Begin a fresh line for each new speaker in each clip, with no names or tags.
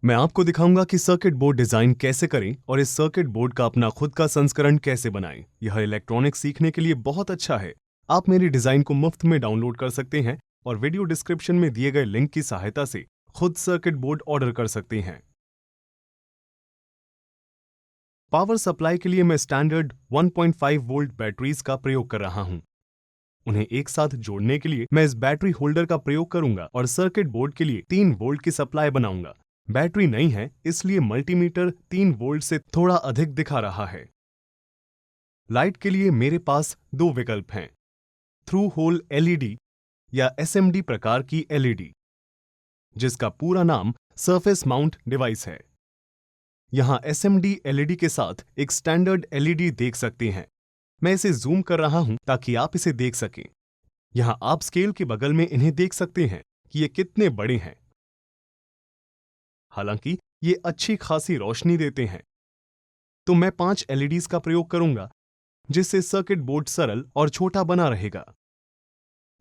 मैं आपको दिखाऊंगा कि सर्किट बोर्ड डिजाइन कैसे करें और इस सर्किट बोर्ड का अपना खुद का संस्करण कैसे बनाएं। यह इलेक्ट्रॉनिक्स सीखने के लिए बहुत अच्छा है। आप मेरी डिजाइन को मुफ्त में डाउनलोड कर सकते हैं और वीडियो डिस्क्रिप्शन में दिए गए लिंक की सहायता से खुद सर्किट बोर्ड ऑर्डर कर सकते हैं। पावर सप्लाई के लिए मैं स्टैंडर्ड 1.5 वोल्ट बैटरीज का प्रयोग कर रहा हूं। उन्हें एक साथ जोड़ने के लिए मैं इस बैटरी होल्डर का प्रयोग करूंगा और सर्किट बोर्ड के लिए 3 वोल्ट की सप्लाई बनाऊंगा। बैटरी नई है, इसलिए मल्टीमीटर 3 वोल्ट से थोड़ा अधिक दिखा रहा है। लाइट के लिए मेरे पास 2 विकल्प हैं, थ्रू होल एलईडी या एसएमडी प्रकार की एलईडी, जिसका पूरा नाम सरफेस माउंट डिवाइस है। यहां एसएमडी एलईडी के साथ एक स्टैंडर्ड एलईडी देख सकते हैं। मैं इसे जूम कर रहा हूं ताकि आप इसे देख सकें। यहां आप स्केल के बगल में इन्हें देख सकते हैं कि ये कितने बड़े हैं। हालांकि ये अच्छी खासी रोशनी देते हैं। तो मैं 5 एलईडीज का प्रयोग करूंगा, जिससे सर्किट बोर्ड सरल और छोटा बना रहेगा।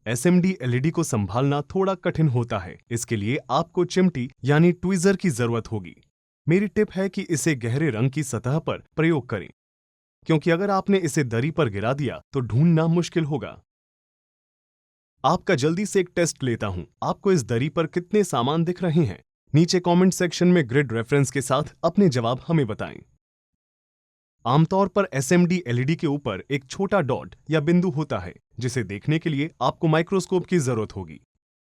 एसएमडी एलईडी को संभालना थोड़ा कठिन होता है, इसके लिए आपको चिमटी यानी ट्वीजर की जरूरत होगी। मेरी टिप है कि इसे गहरे रंग की सतह पर प्रयोग करें, क्योंकि अगर आपने इसे दरी पर गिरा दिया तो ढूंढना मुश्किल होगा। आपका जल्दी से एक टेस्ट लेता हूं। आपको इस दरी पर कितने सामान दिख रहे हैं? नीचे कमेंट सेक्शन में ग्रिड रेफरेंस के साथ अपने जवाब हमें बताएं। आमतौर पर एसएमडी एलईडी के ऊपर एक छोटा डॉट या बिंदु होता है, जिसे देखने के लिए आपको माइक्रोस्कोप की जरूरत होगी।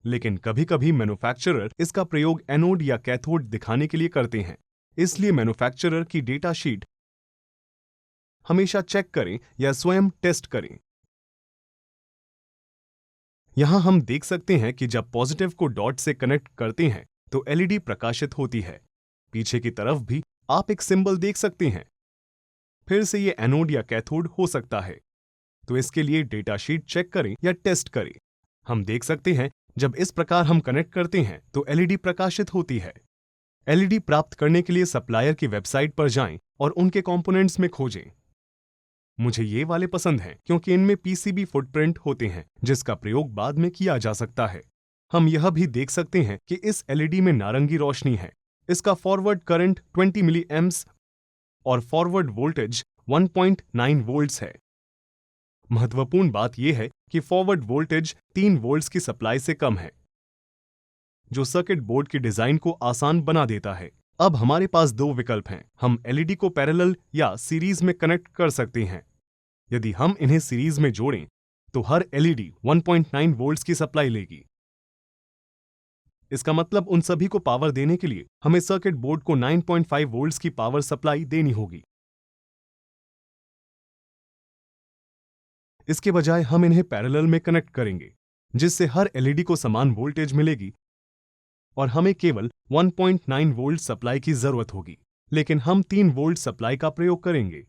लेकिन कभी-कभी मैन्युफैक्चरर इसका प्रयोग एनोड या कैथोड दिखाने के लिए करते हैं, इसलिए मैन्युफैक्चरर की डेटा शीट हमेशा चेक करें या स्वयं टेस्ट करें। यहां हम देख सकते हैं कि जब पॉजिटिव को डॉट से कनेक्ट करते हैं तो एलईडी प्रकाशित होती है। पीछे की तरफ भी आप एक सिंबल देख सकते हैं। फिर से ये एनोड या कैथोड हो सकता है, तो इसके लिए डेटा शीट चेक करें या टेस्ट करें। हम देख सकते हैं जब इस प्रकार हम कनेक्ट करते हैं तो एलईडी प्रकाशित होती है। एलईडी प्राप्त करने के लिए सप्लायर की वेबसाइट पर जाएं और उनके कंपोनेंट्स में खोजें। मुझे ये वाले पसंद हैं क्योंकि इनमें पीसीबी फुटप्रिंट होते हैं, जिसका प्रयोग बाद में किया जा सकता है। हम यह भी देख सकते हैं कि इस एलईडी में नारंगी रोशनी है। इसका फॉरवर्ड करंट 20 मिली एम्प्स और फॉरवर्ड वोल्टेज 1.9 वोल्ट्स है। महत्वपूर्ण बात यह है कि फॉरवर्ड वोल्टेज 3 वोल्ट्स की सप्लाई से कम है, जो सर्किट बोर्ड की डिजाइन को आसान बना देता है। अब हमारे पास 2 विकल्प हैं। हम एलईडी को पैरेलल या सीरीज में कनेक्ट कर सकते हैं। यदि हम इन्हें सीरीज में जोड़ें तो हर एलईडी 1.9 वोल्ट्स की सप्लाई लेगी। इसका मतलब उन सभी को पावर देने के लिए हमें सर्किट बोर्ड को 9.5 वोल्ट्स की पावर सप्लाई देनी होगी। इसके बजाय हम इन्हें पैरेलल में कनेक्ट करेंगे, जिससे हर एलईडी को समान वोल्टेज मिलेगी और हमें केवल 1.9 वोल्ट सप्लाई की जरूरत होगी। लेकिन हम 3 वोल्ट सप्लाई का प्रयोग करेंगे।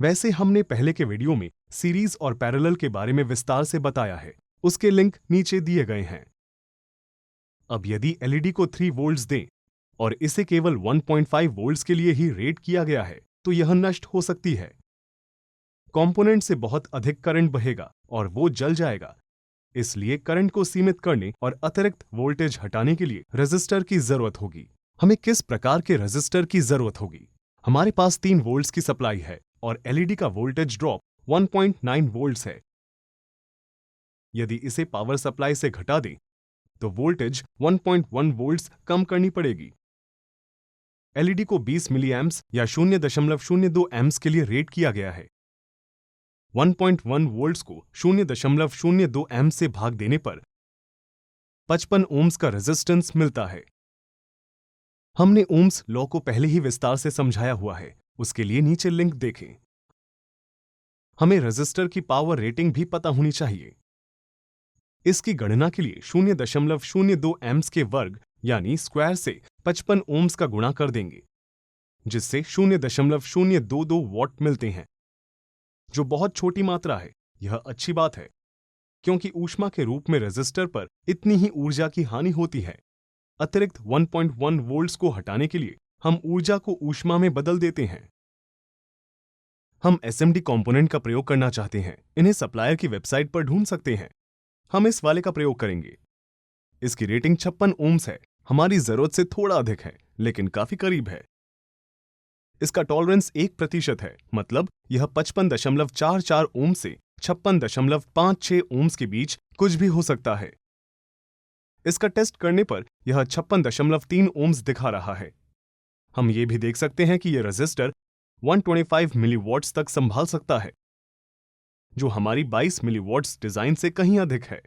वैसे हमने पहले के वीडियो में सीरीज और पैरेलल के बारे में विस्तार से बताया है, उसके लिंक नीचे दिए गए हैं। अब यदि एलईडी को 3 वोल्ट्स दें और इसे केवल 1.5 वोल्ट्स के लिए ही रेट किया गया है, तो यह नष्ट हो सकती है। कंपोनेंट से बहुत अधिक करंट बहेगा और वो जल जाएगा। इसलिए करंट को सीमित करने और अतिरिक्त वोल्टेज हटाने के लिए रेजिस्टर की जरूरत होगी। हमें किस प्रकार के रेजिस्टर की जरूरत होगी? हमारे पास 3 वोल्ट्स की सप्लाई है और एलईडी का वोल्टेज ड्रॉप 1.9 वोल्ट्स है। यदि इसे पावर सप्लाई से घटा दें तो वोल्टेज 1.1 वोल्ट्स कम करनी पड़ेगी। एलईडी को 20 मिली एम्प्स या 0.02 एम्प्स के लिए रेट किया गया है। 1.1 वोल्ट्स को 0.02 एम्प्स से भाग देने पर 55 ओम्स का रेजिस्टेंस मिलता है। हमने ओम्स लॉ को पहले ही विस्तार से समझाया हुआ है, उसके लिए नीचे लिंक देखें। हमें रेजिस्टर की पावर रेटिंग भी पता होनी चाहिए। इसकी गणना के लिए 0.02 एम्प्स के वर्ग यानी स्क्वायर से 55 ओम्स का गुणा कर देंगे, जिससे 0.022 वॉट मिलते हैं, जो बहुत छोटी मात्रा है। यह अच्छी बात है, क्योंकि ऊष्मा के रूप में रेजिस्टर पर इतनी ही ऊर्जा की हानि होती है। अतिरिक्त 1.1 वोल्ट्स को हटाने के लिए हम ऊर्जा को ऊष्मा में बदल देते हैं। हम एसएमडी कंपोनेंट का प्रयोग करना चाहते हैं। इन्हें सप्लायर की वेबसाइट पर ढूंढ सकते हैं। हम इस वाले का प्रयोग करेंगे। इसकी रेटिंग 56 ओम्स है, हमारी जरूरत से थोड़ा अधिक है, लेकिन काफी करीब है। इसका टॉलरेंस 1% है, मतलब यह 55.44 ओम से 56.56 ओम्स के बीच कुछ भी हो सकता है। इसका टेस्ट करने पर यह 56.3 ओम्स दिखा रहा है। हम ये भी देख सकते हैं कि यह रेजिस्टर 125 मिलीवॉट्स तक संभाल सकता है, जो हमारी 22 मिलीवॉट्स डिजाइन से कहीं अधिक है।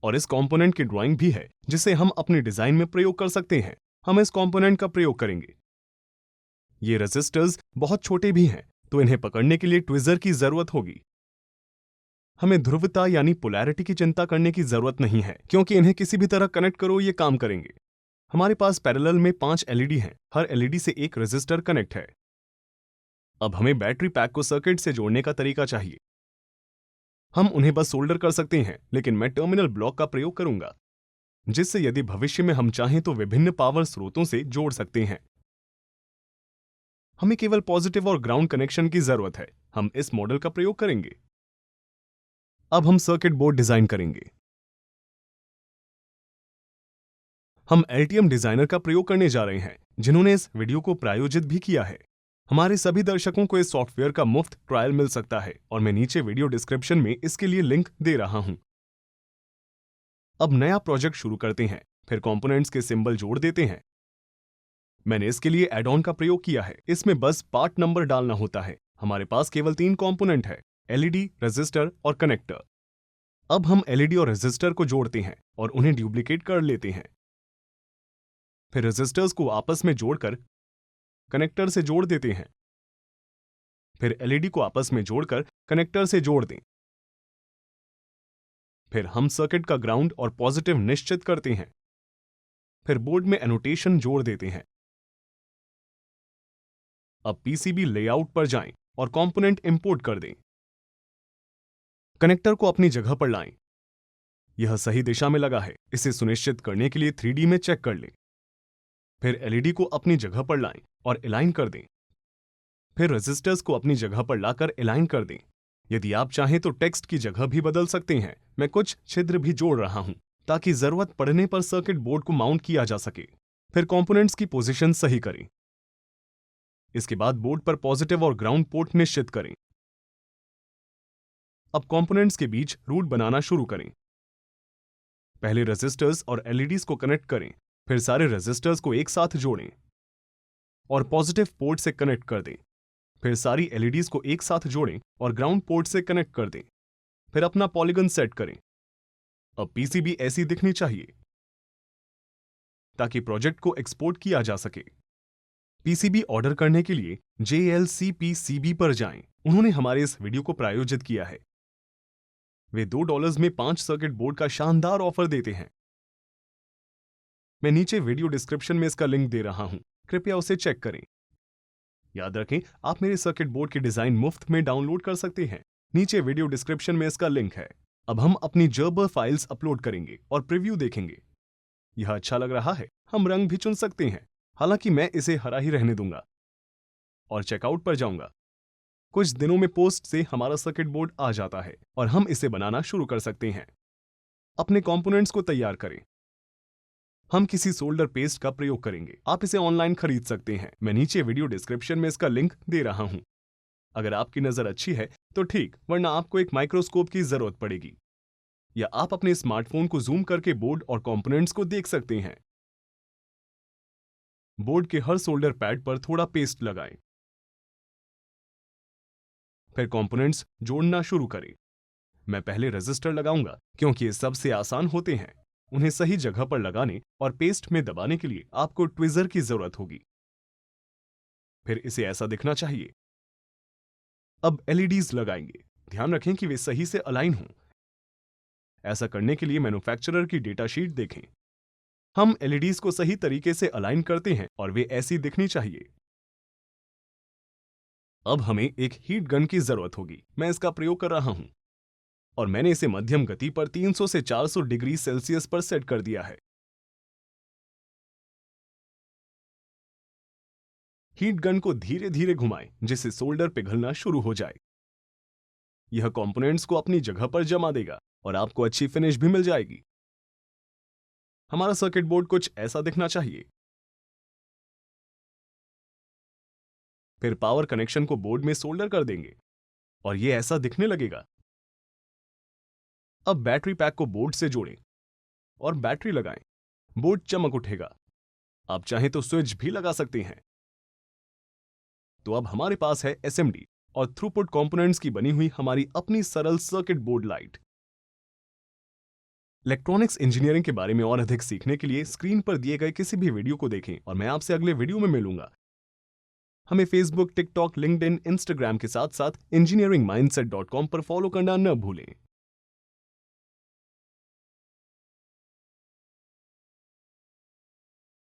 और इस कंपोनेंट की ड्राइंग भी है, जिसे हम अपने डिजाइन में प्रयोग कर सकते हैं। हम इस कंपोनेंट का प्रयोग करेंगे। ये रेजिस्टर्स बहुत छोटे भी हैं, तो इन्हें पकड़ने के लिए ट्विजर की जरूरत होगी। हमें ध्रुवता यानी पोलैरिटी की चिंता करने की जरूरत नहीं है, क्योंकि इन्हें किसी भी तरह कनेक्ट करो ये काम करेंगे। हमारे पास पैरेलल में 5 एलईडी हैं, हर एलईडी से एक रेजिस्टर कनेक्ट है। अब हमें बैटरी पैक को सर्किट से जोड़ने का तरीका चाहिए। हम उन्हें बस सोल्डर कर सकते हैं, लेकिन मैं टर्मिनल ब्लॉक का प्रयोग करूंगा, जिससे यदि भविष्य में हम चाहें तो विभिन्न पावर स्रोतों से जोड़ सकते हैं। हमें केवल पॉजिटिव और ग्राउंड कनेक्शन की जरूरत है। हम इस मॉडल का प्रयोग करेंगे। अब हम सर्किट बोर्ड डिजाइन करेंगे। हम एलटीएम डिजाइनर का प्रयोग करने जा रहे हैं, जिन्होंने इस वीडियो को प्रायोजित भी किया है। हमारे सभी दर्शकों को इस सॉफ्टवेयर का मुफ्त ट्रायल मिल सकता है, और मैं नीचे वीडियो डिस्क्रिप्शन में इसके लिए लिंक दे रहा हूं। अब नया प्रोजेक्ट शुरू करते हैं, फिर कंपोनेंट्स के सिंबल जोड़ देते हैं। मैंने इसके लिए एड ऑन का प्रयोग किया है। इसमें बस पार्ट नंबर डालना होता है। हमारे पास केवल 3 कंपोनेंट है, एलईडी, रेजिस्टर और कनेक्टर। अब हम एलईडी और रेजिस्टर को जोड़ते हैं और उन्हें डुप्लीकेट कर लेते हैं। फिर रेजिस्टर्स को आपस में जोड़कर कनेक्टर से जोड़ देते हैं। फिर एलईडी को आपस में जोड़कर कनेक्टर से जोड़ दें। फिर हम सर्किट का ग्राउंड और पॉजिटिव निश्चित करते हैं। फिर बोर्ड में एनोटेशन जोड़ देते हैं। अब पीसीबी लेआउट पर जाएं और कंपोनेंट इंपोर्ट कर दें। कनेक्टर को अपनी जगह पर लाएं। यह सही दिशा में लगा है, इसे सुनिश्चित करने के लिए 3D में चेक कर लें। फिर एलईडी को अपनी जगह पर लाएं और अलाइन कर दें। फिर रेजिस्टर्स को अपनी जगह पर लाकर अलाइन कर दें। यदि आप चाहें तो टेक्स्ट की जगह भी बदल सकते हैं। मैं कुछ छिद्र भी जोड़ रहा हूं, ताकि जरूरत पड़ने पर सर्किट बोर्ड को माउंट किया जा सके। फिर कंपोनेंट्स की पोजीशन सही करें। इसके बाद बोर्ड पर पॉजिटिव और ग्राउंड पोर्ट निश्चित करें। अब कंपोनेंट्स के बीच रूट बनाना शुरू करें। पहले रेजिस्टर्स और एलईडीज को कनेक्ट करें, फिर सारे रेजिस्टर्स को एक साथ जोड़ें और पॉजिटिव पोर्ट से कनेक्ट कर दें। फिर सारी एलईडीज को एक साथ जोड़ें और ग्राउंड पोर्ट से कनेक्ट कर दें। फिर अपना पॉलीगन सेट करें। अब पीसीबी ऐसी दिखनी चाहिए, ताकि प्रोजेक्ट को एक्सपोर्ट किया जा सके। पीसीबी ऑर्डर करने के लिए JLCPCB पर जाएं। उन्होंने हमारे इस वीडियो को प्रायोजित किया है। वे $2 में 5 सर्किट बोर्ड का शानदार ऑफर देते हैं। मैं नीचे वीडियो डिस्क्रिप्शन में इसका लिंक दे रहा हूं, कृपया उसे चेक करें। याद रखें, आप मेरे सर्किट बोर्ड की डिजाइन मुफ्त में डाउनलोड कर सकते हैं। नीचे वीडियो डिस्क्रिप्शन में इसका लिंक है। अब हम अपनी जर्बर फाइल्स अपलोड करेंगे और प्रीव्यू देखेंगे। यह अच्छा लग रहा है। हम रंग भी चुन सकते हैं, हालांकि मैं इसे हरा ही रहने दूंगा और चेकआउट पर जाऊंगा। कुछ दिनों में पोस्ट से हमारा सर्किट बोर्ड आ जाता है और हम इसे बनाना शुरू कर सकते हैं। अपने कंपोनेंट्स को तैयार करें। हम किसी सोल्डर पेस्ट का प्रयोग करेंगे। आप इसे ऑनलाइन खरीद सकते हैं। मैं नीचे वीडियो डिस्क्रिप्शन में इसका लिंक दे रहा हूं। अगर आपकी नजर अच्छी है तो ठीक, वरना आपको एक माइक्रोस्कोप की जरूरत पड़ेगी, या आप अपने स्मार्टफोन को जूम करके बोर्ड और कंपोनेंट्स को देख सकते हैं। बोर्ड के हर सोल्डर पैड पर थोड़ा पेस्ट लगाएं। फिर कंपोनेंट्स जोड़ना शुरू करें। मैं पहले रेजिस्टर लगाऊंगा, क्योंकि ये सबसे आसान होते हैं। उन्हें सही जगह पर लगाने और पेस्ट में दबाने के लिए आपको ट्विजर की जरूरत होगी। फिर इसे ऐसा दिखना चाहिए। अब एलईडीज लगाएंगे। ध्यान रखें कि वे सही से अलाइन हों। ऐसा करने के लिए मैन्युफैक्चरर की डेटा शीट देखें। हम एलईडीज को सही तरीके से अलाइन करते हैं और वे ऐसी दिखनी चाहिए। अब हमें एक हीट गन की जरूरत होगी। मैं इसका प्रयोग कर रहा हूं और मैंने इसे मध्यम गति पर 300 से 400 डिग्री सेल्सियस पर सेट कर दिया है। हीट गन को धीरे धीरे घुमाएं, जिससे सोल्डर पिघलना शुरू हो जाए। यह कंपोनेंट्स को अपनी जगह पर जमा देगा और आपको अच्छी फिनिश भी मिल जाएगी। हमारा सर्किट बोर्ड कुछ ऐसा दिखना चाहिए। फिर पावर कनेक्शन को बोर्ड में सोल्डर कर देंगे और ये ऐसा दिखने लगेगा। अब बैटरी पैक को बोर्ड से जोड़ें और बैटरी लगाएं। बोर्ड चमक उठेगा। आप चाहें तो स्विच भी लगा सकते हैं। तो अब हमारे पास है एसएमडी और थ्रूपुट कंपोनेंट्स की बनी हुई हमारी अपनी सरल circuit board light. Electronics engineering के बारे में और अधिक सीखने के लिए स्क्रीन पर दिए गए किसी भी वीडियो को देखें और मैं आपसे अगले वीडियो में मिलूंगा। हमें फेसबुक, टिकटॉक, लिंक्डइन, इंस्टाग्राम के साथ साथ engineeringmindset.com पर फॉलो करना न भूलें।